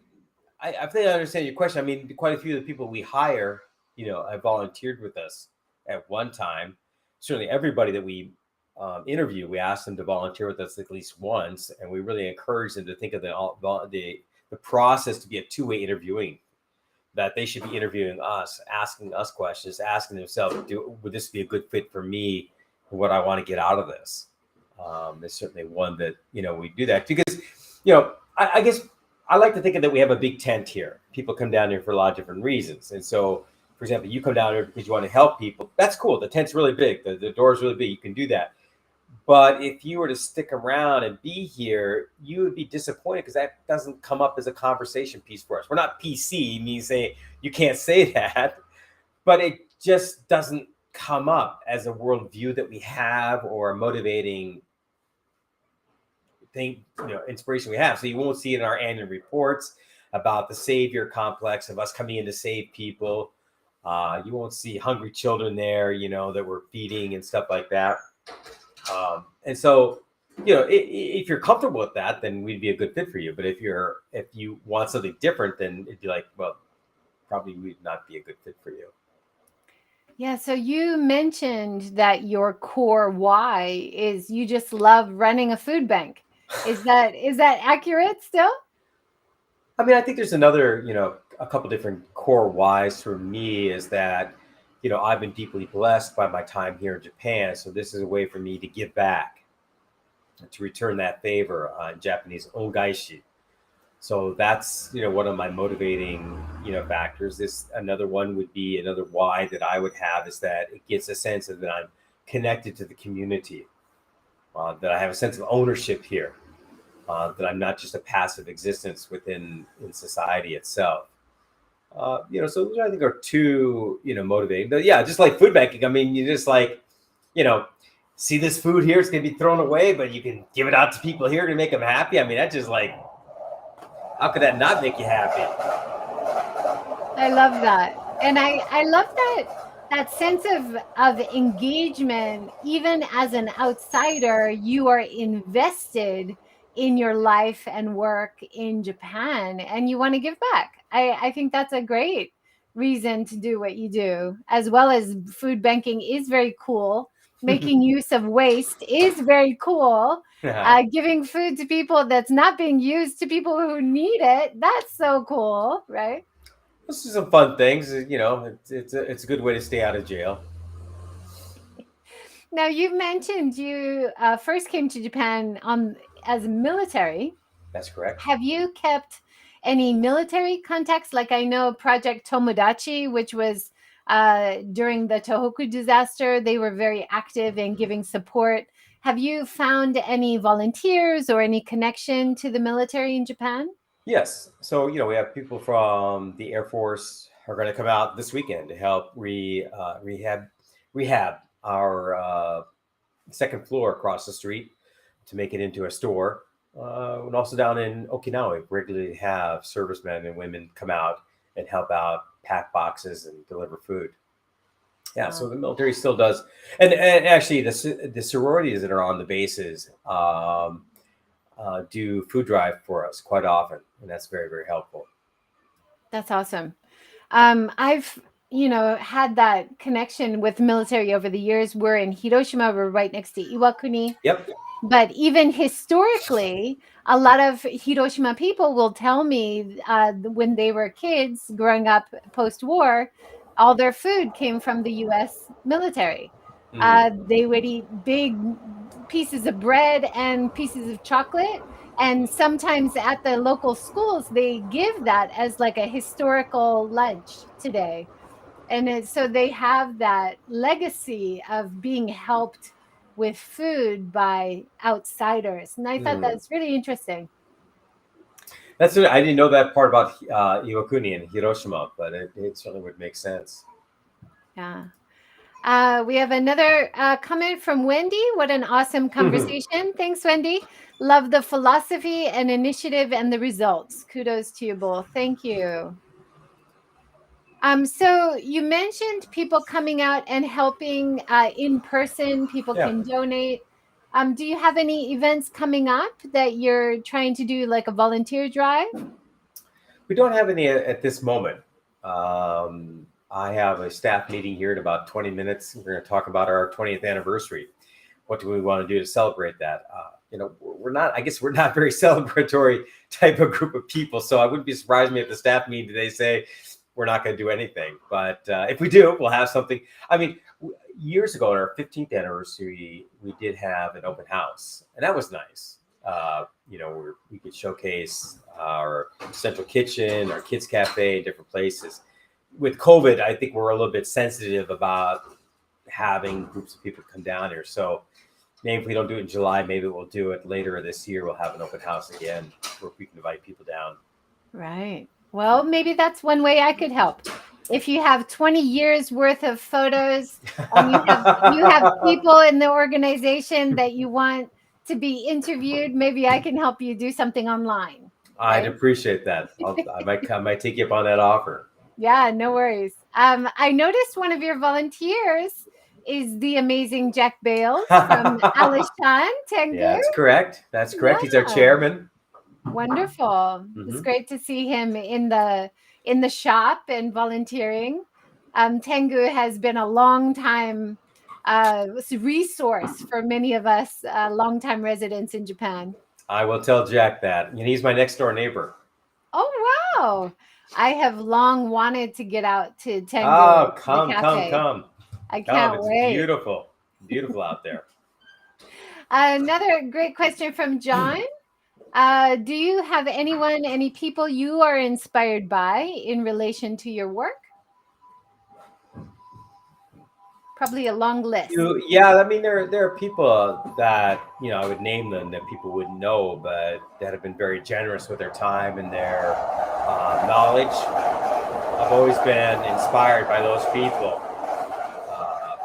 I think I understand your question. I mean, quite a few of the people we hire, have volunteered with us at one time. Certainly everybody that we interview, we ask them to volunteer with us at least once, and we really encourage them to think of the process to be a two-way interviewing, that they should be interviewing us, asking us questions, asking themselves, would this be a good fit for me, for what I want to get out of this? It's certainly one that, we do that because, I guess I like to think of that we have a big tent here. People come down here for a lot of different reasons. And so, for example, you come down here because you want to help people. That's cool. The tent's really big. The door's really big. You can do that. But if you were to stick around and be here, you would be disappointed because that doesn't come up as a conversation piece for us. We're not PC, means saying you can't say that, but it just doesn't come up as a worldview that we have or a motivating thing, inspiration we have. So you won't see it in our annual reports about the savior complex of us coming in to save people. You won't see hungry children there, that we're feeding and stuff like that. And so, if you're comfortable with that, then we'd be a good fit for you. But if you want something different, then it'd be like, well, probably would not be a good fit for you. Yeah. So you mentioned that your core why is you just love running a food bank. Is that accurate still? I mean, I think there's another, a couple different core whys for me is that, I've been deeply blessed by my time here in Japan. So this is a way for me to give back, to return that favor in Japanese ongaishi. So that's, one of my motivating, factors. Another one would be another why that I would have is that it gets a sense of that I'm connected to the community, that I have a sense of ownership here, that I'm not just a passive existence in society itself. So those I think are two, motivating. But yeah, just like food banking. I mean, you just like, see this food here, it's gonna be thrown away, but you can give it out to people here to make them happy. I mean, that's just like, how could that not make you happy? I love that. And I love that sense of engagement. Even as an outsider, you are invested in your life and work in Japan and you want to give back. I think that's a great reason to do what you do, as well as food banking is very cool. Making use of waste is very cool. Giving food to people that's not being used to people who need it, that's so cool, right? This is some fun things. It's a good way to stay out of jail. Now, you mentioned you first came to Japan as military. That's correct. Have you kept any military contacts? Like I know Project Tomodachi, which was during the Tohoku disaster, they were very active in giving support. Have you found any volunteers or any connection to the military in Japan? Yes. So, we have people from the Air Force are going to come out this weekend to help rehab our second floor across the street to make it into a store. And also down in Okinawa, we regularly have servicemen and women come out and help out, pack boxes and deliver food. Yeah, so the military still does. And actually, the sororities that are on the bases do food drive for us quite often. And that's very, very helpful. That's awesome. I've, had that connection with military over the years. We're in Hiroshima. We're right next to Iwakuni. Yep. But even historically, a lot of Hiroshima people will tell me when they were kids growing up post-war, all their food came from the U.S. military. They would eat big pieces of bread and pieces of chocolate. And sometimes at the local schools, they give that as like a historical lunch today. And so they have that legacy of being helped with food by outsiders. And I thought that's really interesting. That's it. I didn't know that part about Iwakuni and Hiroshima, but it certainly would make sense. Yeah. We have another comment from Wendy. What an awesome conversation. Thanks, Wendy. Love the philosophy and initiative and the results. Kudos to you both. Thank you. So you mentioned people coming out and helping in person. People can donate. Do you have any events coming up that you're trying to do, like a volunteer drive? We don't have any at this moment. I have a staff meeting here in about 20 minutes. We're going to talk about our 20th anniversary. What do we want to do to celebrate that? We're not very celebratory type of group of people. So I wouldn't be surprised me if the staff meeting today say we're not going to do anything. But if we do, we'll have something. I mean, years ago, on our 15th anniversary, we did have an open house, and that was nice. Where we could showcase our central kitchen, our kids cafe, different places. With COVID, I think we're a little bit sensitive about having groups of people come down here. So maybe if we don't do it in July, maybe we'll do it later this year. We'll have an open house again where we can invite people down. Right. Well, maybe that's one way I could help. If you have 20 years worth of photos and you have people in the organization that you want to be interviewed, maybe I can help you do something online. I'd appreciate that. I might take you up on that offer. Yeah, no worries. I noticed one of your volunteers is the amazing Jack Bales from Alishan, Tengu. Yeah, that's correct. That's correct. Yeah. He's our chairman. Wonderful. It's great to see him in the shop and volunteering. Tengu has been a long time resource for many of us longtime residents in Japan. I will tell Jack that. And he's my next door neighbor. Oh, wow. I have long wanted to get out to Tango Oh, to the come, come, cafe. come. I Come. can't It's wait. beautiful. Beautiful out there. Another great question from John. Do you have anyone, any people you are inspired by in relation to your work? Probably a long list. Yeah, I mean, there are people that, I would name them that people wouldn't know, but that have been very generous with their time and their knowledge. I've always been inspired by those people. Uh,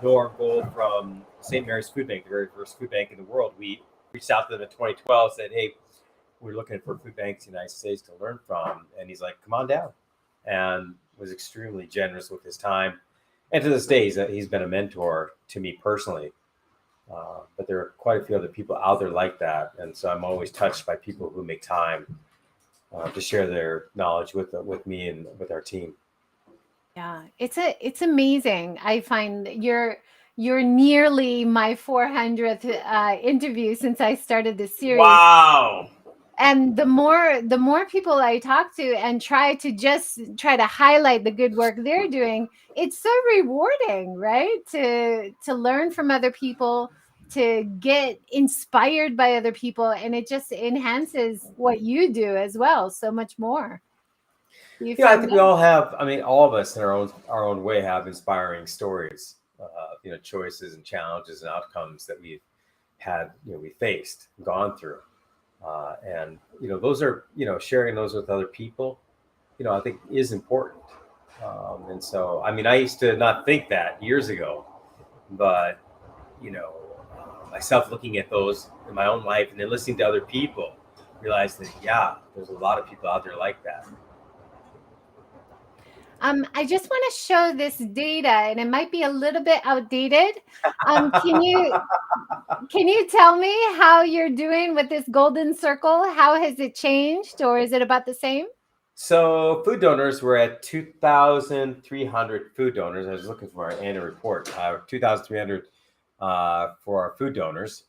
Norm Gold from St. Mary's Food Bank, the very first food bank in the world. We reached out to them in 2012, said, "Hey, we're looking for food banks in the United States to learn from," and he's like, "Come on down," and was extremely generous with his time. And to this day, he's been a mentor to me personally. But there are quite a few other people out there like that, and so I'm always touched by people who make time to share their knowledge with me and with our team. Yeah, it's amazing. I find you're nearly my 400th interview since I started this series. Wow. And the more people I talk to and try to highlight the good work they're doing, it's so rewarding, right? To learn from other people, to get inspired by other people, and it just enhances what you do as well so much more. You Yeah, I found think we that? all have. I mean, all of us in our own way have inspiring stories. Choices and challenges and outcomes that we've had. We faced, gone through, and those are sharing those with other people. I think is important. And so, I mean, I used to not think that years ago, but you know, myself looking at those in my own life and then listening to other people, realized that yeah, there's a lot of people out there like that. I just want to show this data, and it might be a little bit outdated. Can you tell me how you're doing with this golden circle? How has it changed, or is it about the same? So food donors were at 2,300 food donors. I was looking for our annual report. 2,300 for our food donors.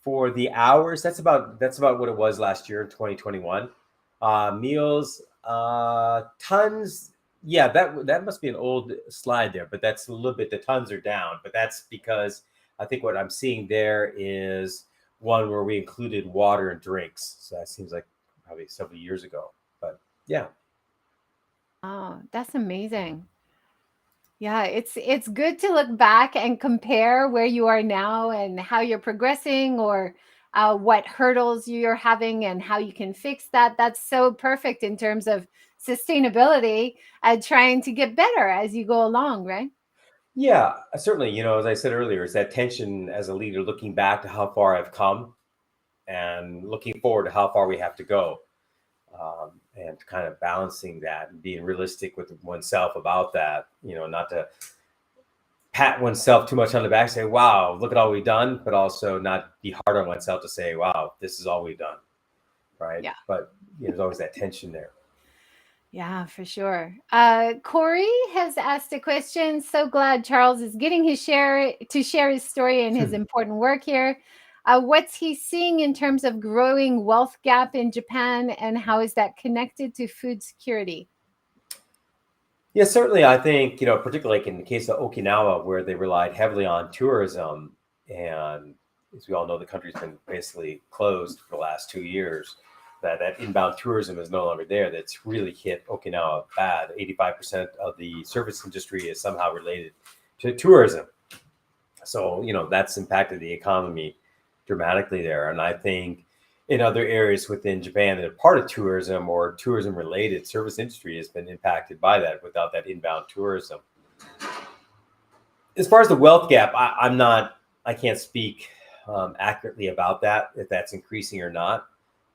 For the hours, that's about what it was last year in 2021. Meals, tons. Yeah, that must be an old slide there, but that's a little bit. The tons are down, but that's because I think what I'm seeing there is one where we included water and drinks. So that seems like probably several years ago. But yeah, Oh, that's amazing. Yeah, it's good to look back and compare where you are now and how you're progressing, or what hurdles you're having and how you can fix that. That's so perfect in terms of sustainability and trying to get better as you go along, right? yeah, certainly. As I said earlier, it's that tension as a leader, looking back to how far I've come and looking forward to how far we have to go. And kind of balancing that and being realistic with oneself about that, not to pat oneself too much on the back, say, wow, look at all we've done, but also not be hard on oneself to say, wow, this is all we've done. Right. Yeah. But there's always that tension there. Yeah, for sure. Corey has asked a question. So glad Charles is getting his share to share his story and his important work here. What's he seeing in terms of growing wealth gap in Japan, and how is that connected to food security? Yeah, certainly. I think, particularly like in the case of Okinawa, where they relied heavily on tourism. And as we all know, the country's been basically closed for the last 2 years. That inbound tourism is no longer there. That's really hit Okinawa bad. 85% of the service industry is somehow related to tourism. So, that's impacted the economy dramatically there. And I think in other areas within Japan that are part of tourism or tourism related, service industry has been impacted by that without that inbound tourism. As far as the wealth gap, I can't speak accurately about that, if that's increasing or not.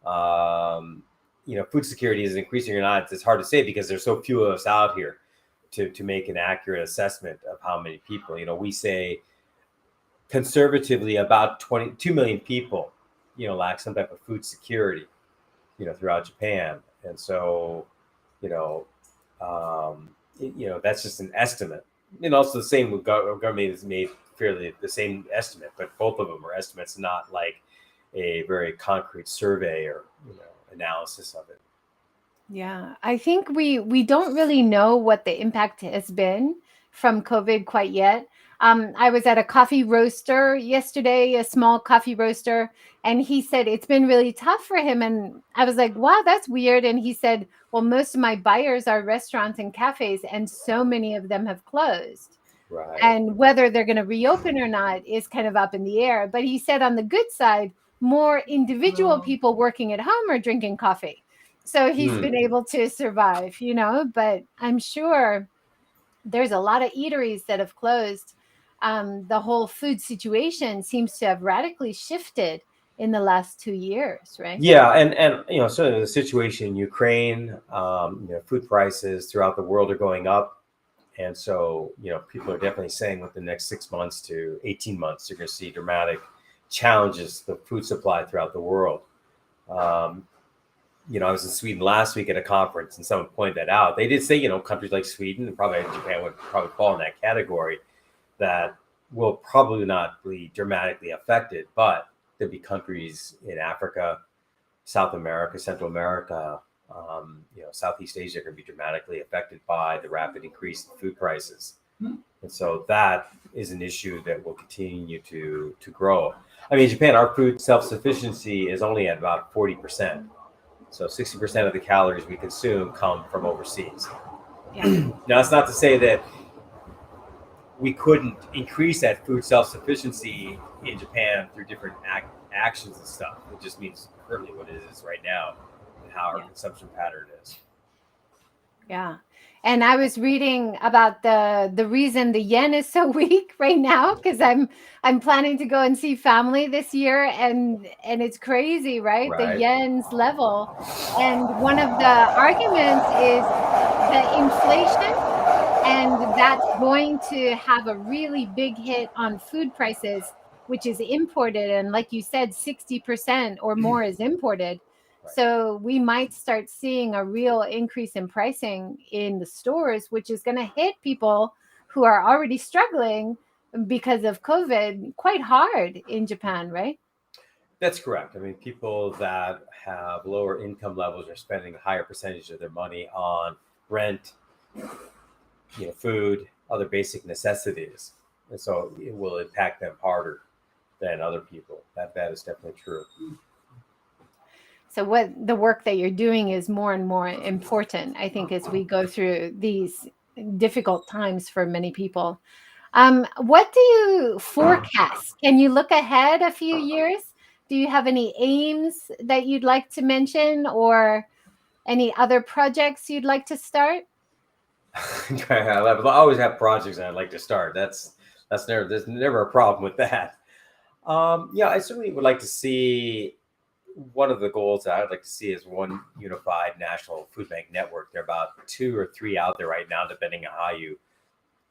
Food security is increasing or not. It's hard to say because there's so few of us out here to make an accurate assessment of how many people. We say conservatively about 22 million people, lack some type of food security, throughout Japan. And so, you know, that's just an estimate. And also the same with government has made fairly the same estimate, but both of them are estimates, not like a very concrete survey or, analysis of it. Yeah, I think we don't really know what the impact has been from COVID quite yet. I was at a coffee roaster yesterday, a small coffee roaster, and he said it's been really tough for him. And I was like, wow, that's weird. And he said, well, most of my buyers are restaurants and cafes, and so many of them have closed. Right. And whether they're going to reopen or not is kind of up in the air. But he said on the good side, more individual people working at home are drinking coffee. So he's been able to survive, but I'm sure there's a lot of eateries that have closed. The whole food situation seems to have radically shifted in the last 2 years, right? Yeah, and certainly the situation in Ukraine, food prices throughout the world are going up, and so people are definitely saying within the next 6 months to 18 months, you're going to see dramatic challenges to the food supply throughout the world. I was in Sweden last week at a conference, and someone pointed that out. They did say, countries like Sweden and probably Japan would probably fall in that category that will probably not be dramatically affected, but there'll be countries in Africa, South America, Central America, Southeast Asia are going to be dramatically affected by the rapid increase in food prices. And so that is an issue that will continue to grow. I mean, in Japan, our food self-sufficiency is only at about 40%. So 60% of the calories we consume come from overseas. Yeah. Now, it's not to say that we couldn't increase that food self-sufficiency in Japan through different actions and stuff. It just means currently what it is right now and how our consumption pattern is. Yeah. And I was reading about the reason the yen is so weak right now, because I'm planning to go and see family this year, and it's crazy, right? The yen's level. And one of the arguments is the inflation, and that's going to have a really big hit on food prices, which is imported. And like you said, 60% or more is imported. So we might start seeing a real increase in pricing in the stores, which is going to hit people who are already struggling because of COVID quite hard in Japan, right? That's correct. I mean, people that have lower income levels are spending a higher percentage of their money on rent, food, other basic necessities. And so it will impact them harder than other people. That is definitely true. So what the work that you're doing is more and more important, I think, as we go through these difficult times for many people. What do you forecast? Can you look ahead a few years? Do you have any aims that you'd like to mention, or any other projects you'd like to start? I always have projects I'd like to start. There's never a problem with that. I certainly would like to see. One of the goals that I'd like to see is one unified national food bank network. There are about 2 or 3 out there right now, depending on how you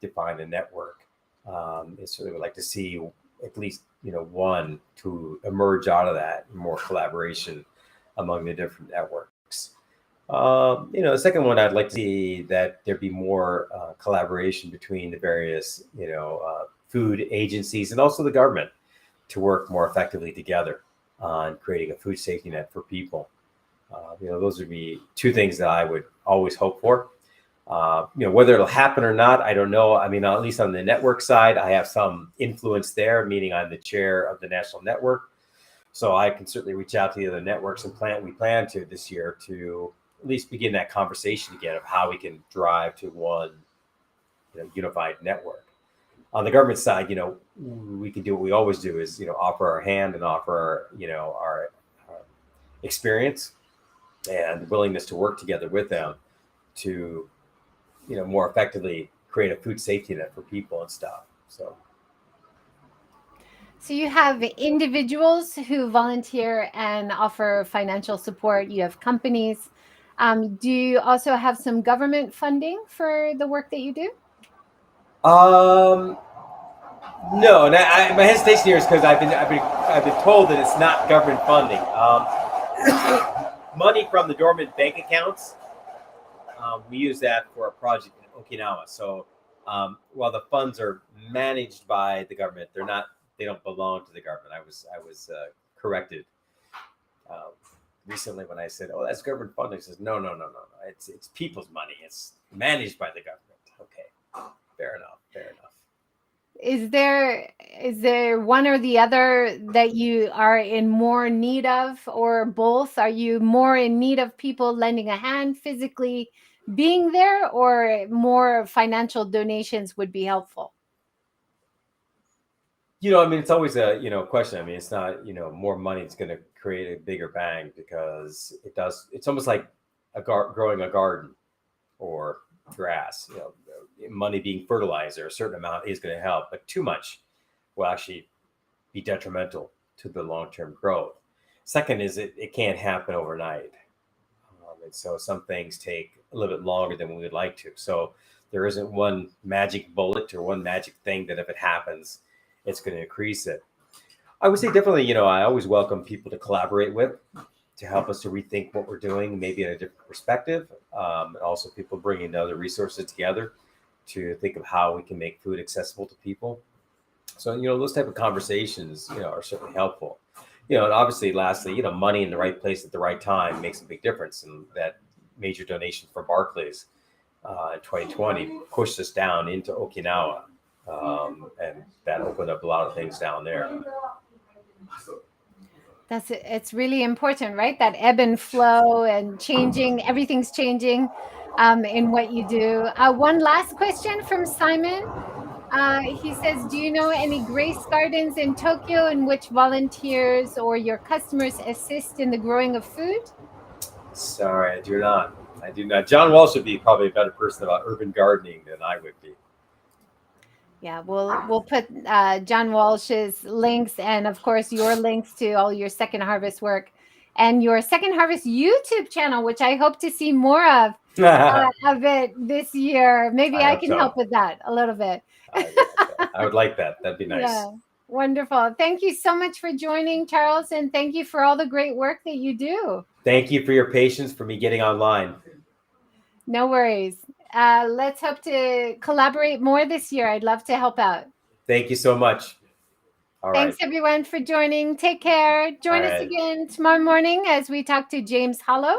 define a network. I certainly would like to see at least one to emerge out of that, more collaboration among the different networks. The second one, I'd like to see that there be more collaboration between the various food agencies and also the government to work more effectively together on creating a food safety net for people. Those would be 2 things that I would always hope for. Whether it'll happen or not, I don't know. I mean, at least on the network side, I have some influence there, meaning I'm the chair of the national network. So I can certainly reach out to the other networks and we plan to this year to at least begin that conversation again of how we can drive to one unified network. On the government side, we can do what we always do is, offer our hand and offer, our experience and willingness to work together with them to, more effectively create a food safety net for people and stuff. So you have individuals who volunteer and offer financial support. You have companies. Do you also have some government funding for the work that you do? No, and my hesitation here is because I've been told that it's not government funding. Money from the dormant bank accounts, we use that for a project in Okinawa. So while the funds are managed by the government, they don't belong to the government. I was corrected recently when I said, "Oh, that's government funding." He says, "No, no, no, no, no. It's people's money. It's managed by the government." Okay, fair enough. Fair enough. Is there one or the other that you are in more need of, or both? Are you more in need of people lending a hand, physically being there, or more financial donations would be helpful? I mean, it's always a question. I mean, it's not more money is going to create a bigger bang because it does. It's almost like growing a garden or grass. Money being fertilizer, a certain amount is going to help, but too much will actually be detrimental to the long term growth. Second is it can't happen overnight. And so some things take a little bit longer than we would like to. So there isn't one magic bullet or one magic thing that if it happens, it's going to increase it. I would say definitely, I always welcome people to collaborate with to help us to rethink what we're doing, maybe in a different perspective. And also people bringing other resources together to think of how we can make food accessible to people. So, those type of conversations, are certainly helpful. And obviously, lastly, money in the right place at the right time makes a big difference. And that major donation from Barclays in 2020 pushed us down into Okinawa. And that opened up a lot of things down there. It's really important, right? That ebb and flow and changing, everything's changing in what you do. One last question from Simon. He says, do you know any grace gardens in Tokyo in which volunteers or your customers assist in the growing of food? Sorry, I do not. I do not. John Walsh would be probably a better person about urban gardening than I would be. Yeah, we'll put John Walsh's links and of course your links to all your Second Harvest work and your Second Harvest YouTube channel, which I hope to see more I of it this year. Maybe I hope can help so. with that a little bit. I would like that. That'd be nice. Yeah, wonderful. Thank you so much for joining, Charles, and thank you for all the great work that you do. Thank you for your patience for me getting online. No worries. Let's hope to collaborate more this year. I'd love to help out. Thank you so much. All Thanks right. everyone for joining. Take care. All Join us right. again tomorrow morning as we talk to James Hollow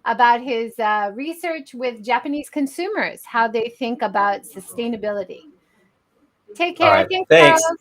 about his research with Japanese consumers, how they think about sustainability. Take All care. right. Thanks, Thanks. Charles.